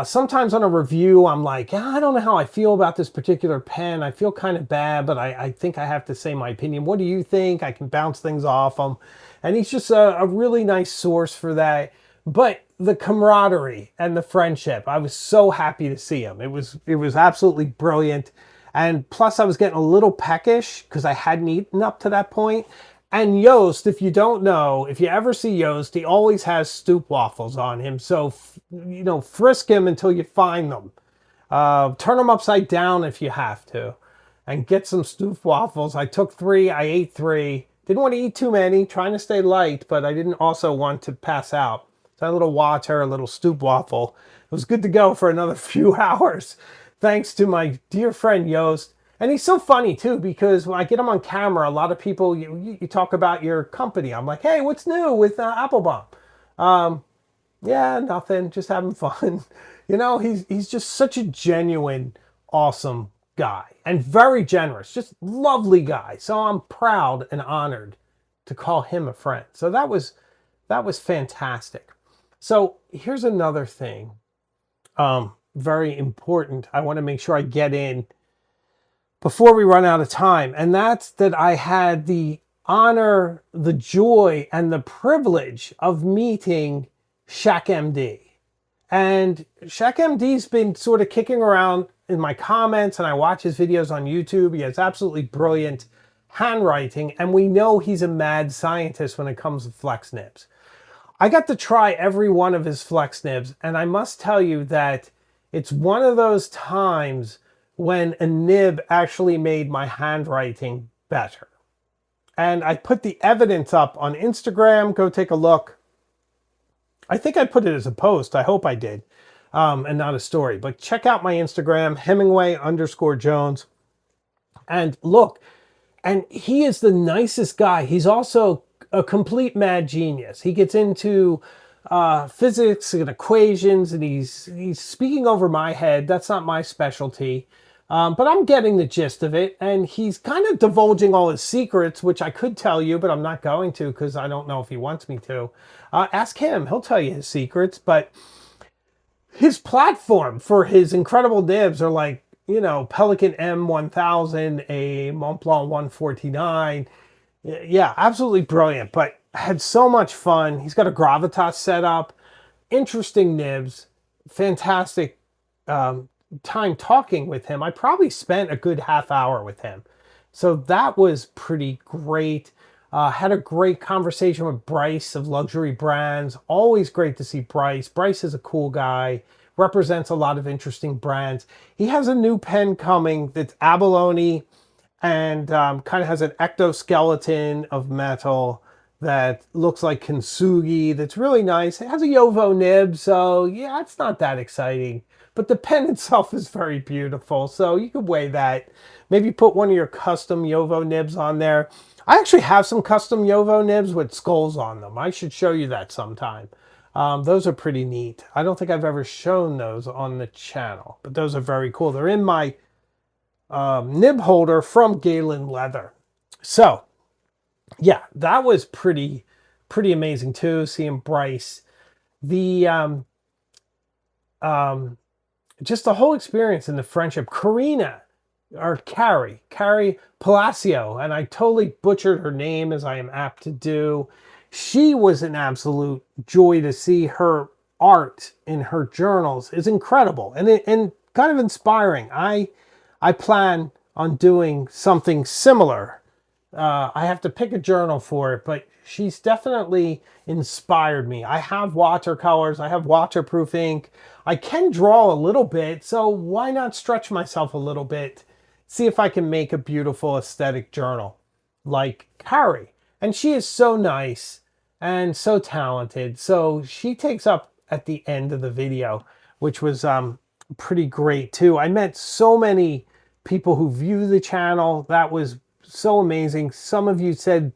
Sometimes on a review, I'm like, I don't know how I feel about this particular pen. I feel kind of bad, but I think I have to say my opinion. What do you think? I can bounce things off him. And he's just a really nice source for that. But the camaraderie and the friendship, I was so happy to see him. It was absolutely brilliant. And plus I was getting a little peckish because I hadn't eaten up to that point. And Yost, if you don't know, if you ever see Yost, he always has stoop waffles on him. So, frisk him until you find them. Turn them upside down if you have to. And get some stoop waffles. I took 3, I ate 3. Didn't want to eat too many, trying to stay light, but I didn't also want to pass out. So a little water, a little stoop waffle. It was good to go for another few hours. Thanks to my dear friend Yost. And he's so funny too, because when I get him on camera, a lot of people, you talk about your company. I'm like, "Hey, what's new with Applebaum?" Yeah, nothing, just having fun. He's just such a genuine, awesome guy and very generous, just lovely guy. So I'm proud and honored to call him a friend. So that was fantastic. So here's another thing, very important. I want to make sure I get in before we run out of time. And that's that I had the honor, the joy, and the privilege of meeting Shaq MD. And Shaq MD's been sort of kicking around in my comments, and I watch his videos on YouTube. He has absolutely brilliant handwriting, and we know he's a mad scientist when it comes to flex nibs. I got to try every one of his flex nibs, and I must tell you that it's one of those times when a nib actually made my handwriting better. And I put the evidence up on Instagram. Go take a look. I think I put it as a post. I hope I did, and not a story. But check out my Instagram, Hemingway_Jones. And look, and he is the nicest guy. He's also a complete mad genius. He gets into physics and equations, and he's speaking over my head. That's not my specialty. But I'm getting the gist of it, and he's kind of divulging all his secrets, which I could tell you, but I'm not going to because I don't know if he wants me to. Ask him. He'll tell you his secrets, but his platform for his incredible nibs are like, you know, Pelican M1000, a Montblanc 149. Yeah, absolutely brilliant, but had so much fun. He's got a gravitas setup, interesting nibs, fantastic time talking with him. I probably spent a good half hour with him. So that was pretty great. Had a great conversation with Bryce of Luxury Brands. Always great to see Bryce. Bryce is a cool guy. Represents a lot of interesting brands. He has a new pen coming that's abalone and kind of has an ectoskeleton of metal that looks like kintsugi. That's really nice. It has a Yovo nib, so yeah, it's not that exciting. But the pen itself is very beautiful, so you could weigh that. Maybe put one of your custom Yovo nibs on there. I actually have some custom Yovo nibs with skulls on them. I should show you that sometime. Those are pretty neat. I don't think I've ever shown those on the channel, but those are very cool. They're in my nib holder from Galen Leather. So, yeah, that was pretty amazing too, seeing Bryce. The just the whole experience and the friendship. Carrie Palacio, and I totally butchered her name as I am apt to do. She was an absolute joy to see. Her art in her journals is incredible and kind of inspiring. I plan on doing something similar. I have to pick a journal for it, but she's definitely inspired me. I have watercolors. I have waterproof ink. I can draw a little bit, so why not stretch myself a little bit? See if I can make a beautiful aesthetic journal like Carrie. And she is so nice and so talented. So she takes up at the end of the video, which was pretty great too. I met so many people who view the channel. That was so amazing. Some of you said,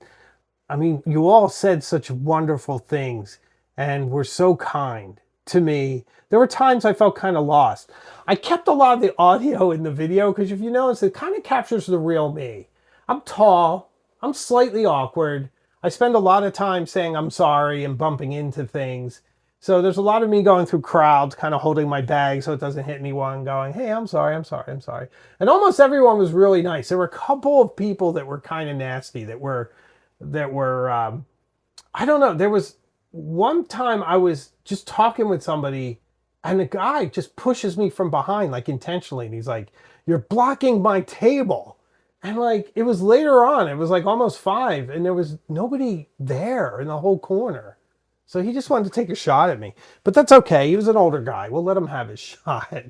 I mean, you all said such wonderful things and were so kind to me. There were times I felt kind of lost. I kept a lot of the audio in the video because if you notice, it kind of captures the real me. I'm tall. I'm slightly awkward. I spend a lot of time saying I'm sorry and bumping into things. So there's a lot of me going through crowds, kind of holding my bag so it doesn't hit anyone, going, hey, I'm sorry. And almost everyone was really nice. There were a couple of people that were kind of nasty, that were I don't know. There was one time I was just talking with somebody and the guy just pushes me from behind, like intentionally. And he's like, you're blocking my table. And like, it was later on, it was like almost 5 and there was nobody there in the whole corner. So he just wanted to take a shot at me, but that's okay. He was an older guy. We'll let him have his shot.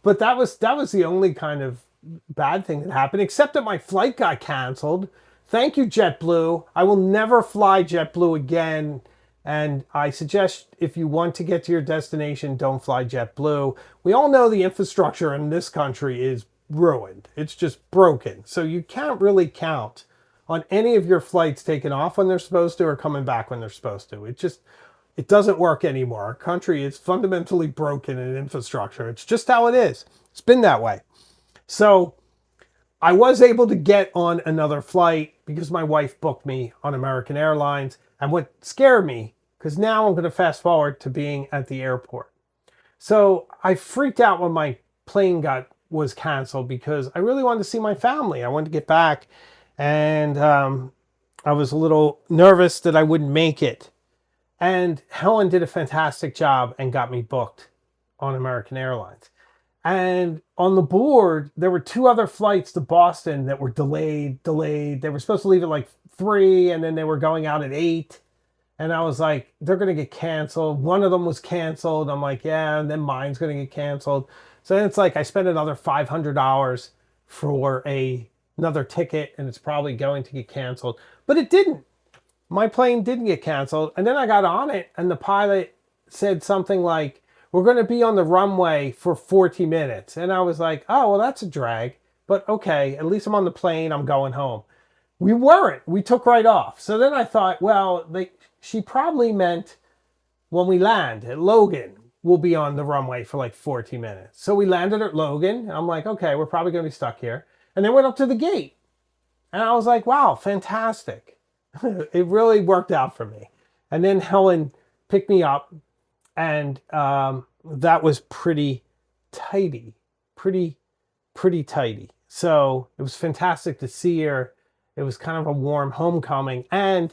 But that was the only kind of bad thing that happened, except that my flight got canceled. Thank you, JetBlue. I will never fly JetBlue again. And I suggest if you want to get to your destination, don't fly JetBlue. We all know the infrastructure in this country is ruined. It's just broken. So you can't really count on any of your flights taking off when they're supposed to or coming back when they're supposed to. It doesn't work anymore. Our country is fundamentally broken in infrastructure. It's just how it is. It's been that way. So I was able to get on another flight because my wife booked me on American Airlines. And what scared me, because now I'm going to fast forward to being at the airport. So I freaked out when my plane was canceled because I really wanted to see my family. I wanted to get back. And I was a little nervous that I wouldn't make it. And Helen did a fantastic job and got me booked on American Airlines. And on the board, there were 2 other flights to Boston that were delayed. They were supposed to leave at like 3, and then they were going out at 8. And I was like, they're going to get canceled. One of them was canceled. I'm like, yeah, and then mine's going to get canceled. So then it's like I spent another $500 for another ticket, and it's probably going to get canceled. But it didn't. My plane didn't get canceled. And then I got on it, and the pilot said something like, we're going to be on the runway for 40 minutes. And I was like, oh, well, that's a drag. But okay, at least I'm on the plane. I'm going home. We weren't. We took right off. So then I thought, well, she probably meant when we land at Logan, we'll be on the runway for like 40 minutes. So we landed at Logan. I'm like, okay, we're probably going to be stuck here. And then went up to the gate. And I was like, wow, fantastic. It really worked out for me. And then Helen picked me up. And that was pretty tidy. Pretty tidy. So it was fantastic to see her. It was kind of a warm homecoming. And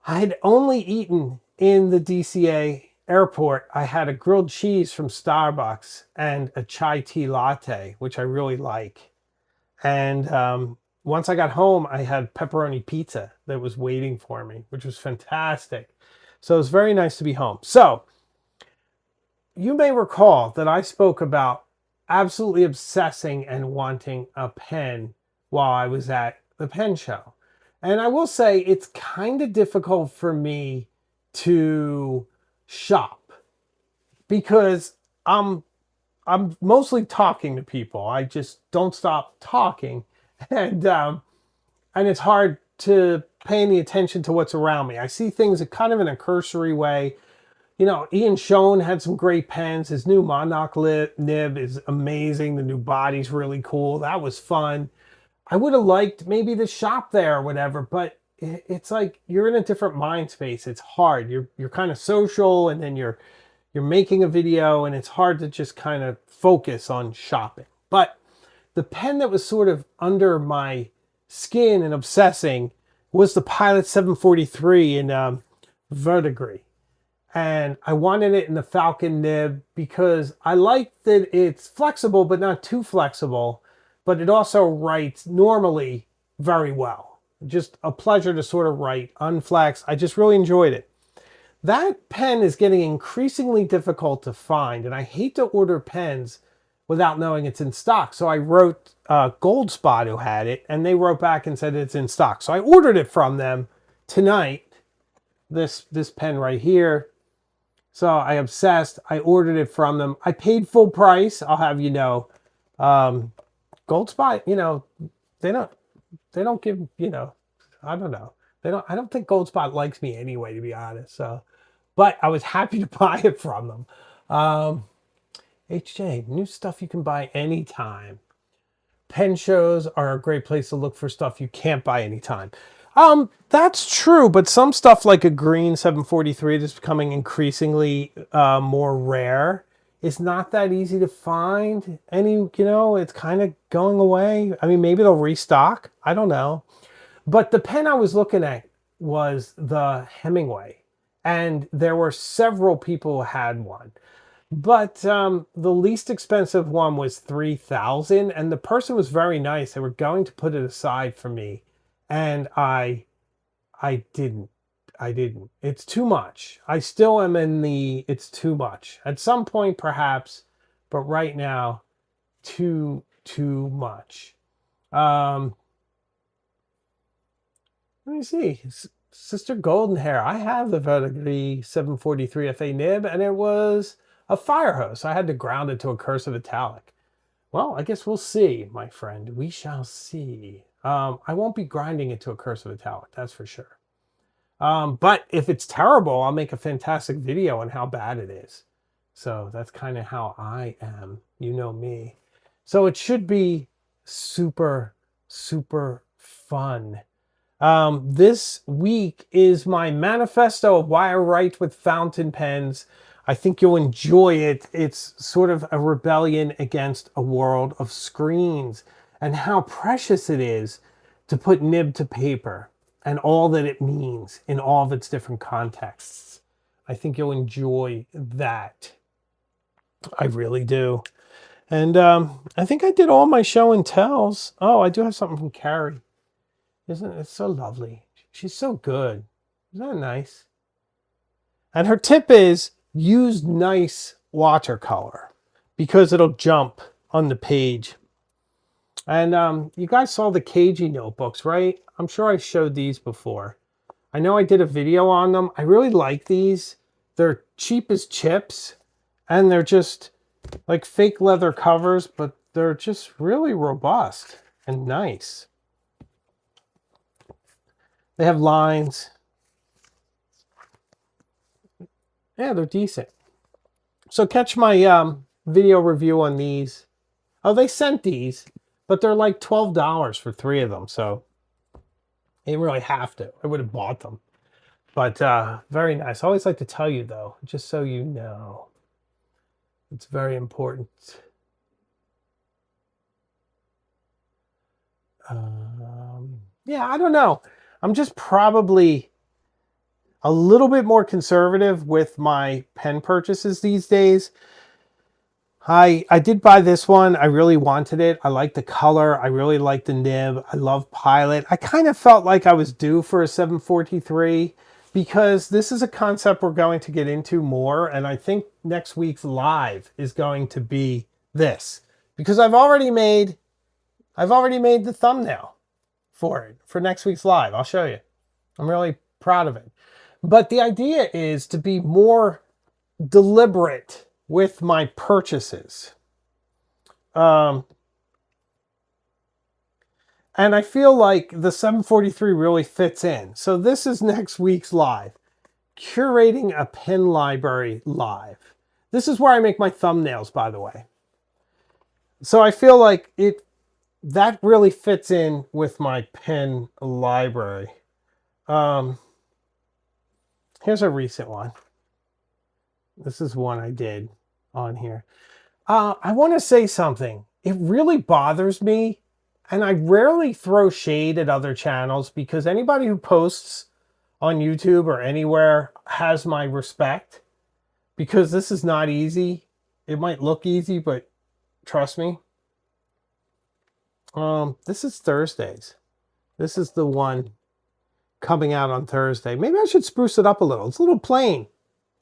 I had only eaten in the DCA airport. I had a grilled cheese from Starbucks and a chai tea latte, which I really like. And once I got home, I had pepperoni pizza that was waiting for me, which was fantastic. So it was very nice to be home. So you may recall that I spoke about absolutely obsessing and wanting a pen while I was at the pen show. And I will say it's kind of difficult for me to shop because I'm mostly talking to people. I just don't stop talking. And it's hard to pay any attention to what's around me. I see things kind of in a cursory way. You know, Ian Schoen had some great pens. His new Monarch nib is amazing. The new body's really cool. That was fun. I would have liked maybe to shop there or whatever, but it's like you're in a different mind space. It's hard. You're kind of social, and then you're making a video, and it's hard to just kind of focus on shopping. But the pen that was sort of under my skin and obsessing was the Pilot 743 in verdigris. And I wanted it in the Falcon nib because I like that it's flexible, but not too flexible. But it also writes normally very well. Just a pleasure to sort of write unflex. I just really enjoyed it. That pen is getting increasingly difficult to find, and I hate to order pens without knowing it's in stock. So I wrote Gold Spot, who had it, and they wrote back and said it's in stock. So I ordered it from them tonight. This pen right here. So I obsessed. I ordered it from them. I paid full price. I'll have you know. Gold Spot, you know, they don't give, you know, I don't know. I don't think Gold Spot likes me anyway, to be honest. So, but I was happy to buy it from them. HJ, new stuff you can buy anytime. Pen shows are a great place to look for stuff you can't buy anytime. That's true, but some stuff like a green 743 that's becoming increasingly more rare is not that easy to find. It's kind of going away. I mean, maybe they'll restock. I don't know. But the pen I was looking at was the Hemingway. And there were several people who had one. But the least expensive one was $3,000. And the person was very nice. They were going to put it aside for me. And I didn't. It's too much. I still am it's too much. At some point, perhaps, but right now, too much. Let me see. Sister Golden Hair. I have the verdigris 743 FA nib, and it was a fire hose. I had to ground it to a cursive italic. Well, I guess we'll see, my friend. We shall see. I won't be grinding it to a cursive italic, that's for sure. But if it's terrible, I'll make a fantastic video on how bad it is. So that's kind of how I am. You know me. So it should be super, super fun. This week is my manifesto of why I write with fountain pens. I think you'll enjoy it. It's sort of a rebellion against a world of screens and how precious it is to put nib to paper and all that it means in all of its different contexts. I think you'll enjoy that. I really do. And I think I did all my show and tells. Oh, I do have something from Carrie. Isn't it so lovely? She's so good. Isn't that nice? And her tip is use nice watercolor because it'll jump on the page. And you guys saw the cagey notebooks, right? I'm sure I showed these before. I know I did a video on them. I really like these. They're cheap as chips, and they're just like fake leather covers, but they're just really robust and nice. They have lines. Yeah, they're decent. So catch my video review on these. Oh, they sent these, but they're like $12 for 3 of them, so you didn't really have to. I would have bought them. But very nice. I always like to tell you, though, just so you know. It's very important. Yeah, I don't know. I'm just probably a little bit more conservative with my pen purchases these days. I did buy this one. I really wanted it. I like the color. I really like the nib. I love Pilot. I kind of felt like I was due for a 743 because this is a concept we're going to get into more. And I think next week's live is going to be this because I've already made the thumbnail for it for next week's live. I'll show you. I'm really proud of it. But the idea is to be more deliberate with my purchases. And I feel like the 743 really fits in. So this is next week's live. Curating a pen library live. This is where I make my thumbnails, by the way. So I feel like that really fits in with my pen library. Here's a recent one. This is one I did on here. I want to say something. It really bothers me, and I rarely throw shade at other channels because anybody who posts on YouTube or anywhere has my respect because this is not easy. It might look easy, but trust me. This is Thursdays. This is the one coming out on Thursday. Maybe I should spruce it up a little. It's a little plain.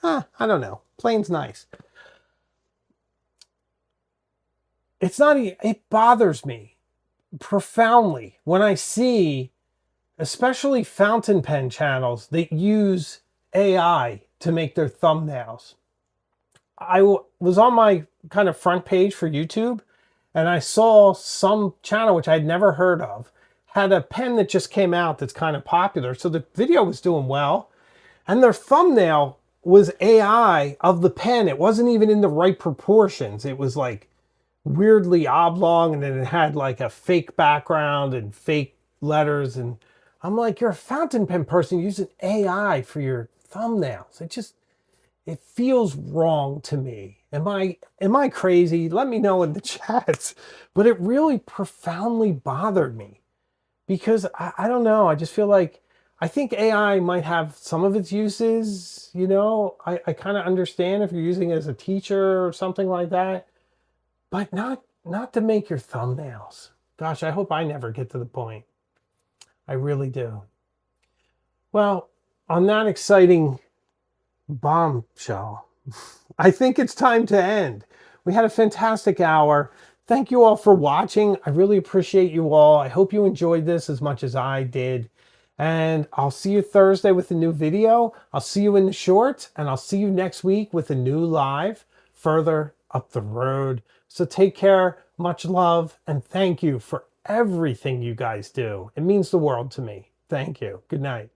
I don't know. Plain's nice. It bothers me profoundly when I see, especially fountain pen channels that use AI to make their thumbnails. I was on my kind of front page for YouTube and I saw some channel, which I'd never heard of, had a pen that just came out that's kind of popular. So the video was doing well. And their thumbnail was AI of the pen. It wasn't even in the right proportions. It was like weirdly oblong, and then it had like a fake background and fake letters. And I'm like, you're a fountain pen person using AI for your thumbnails. It feels wrong to me. Am I crazy? Let me know in the chats. But it really profoundly bothered me because I don't know. I just feel like I think AI might have some of its uses, you know. I kind of understand if you're using it as a teacher or something like that, but not to make your thumbnails. Gosh, I hope I never get to the point. I really do. Well, on that exciting bombshell, I think it's time to end. We had a fantastic hour. Thank you all for watching. I really appreciate you all. I hope you enjoyed this as much as I did. And I'll see you Thursday with a new video. I'll see you in the shorts, and I'll see you next week with a new live further up the road. So take care, much love, and thank you for everything you guys do. It means the world to me. Thank you. Good night.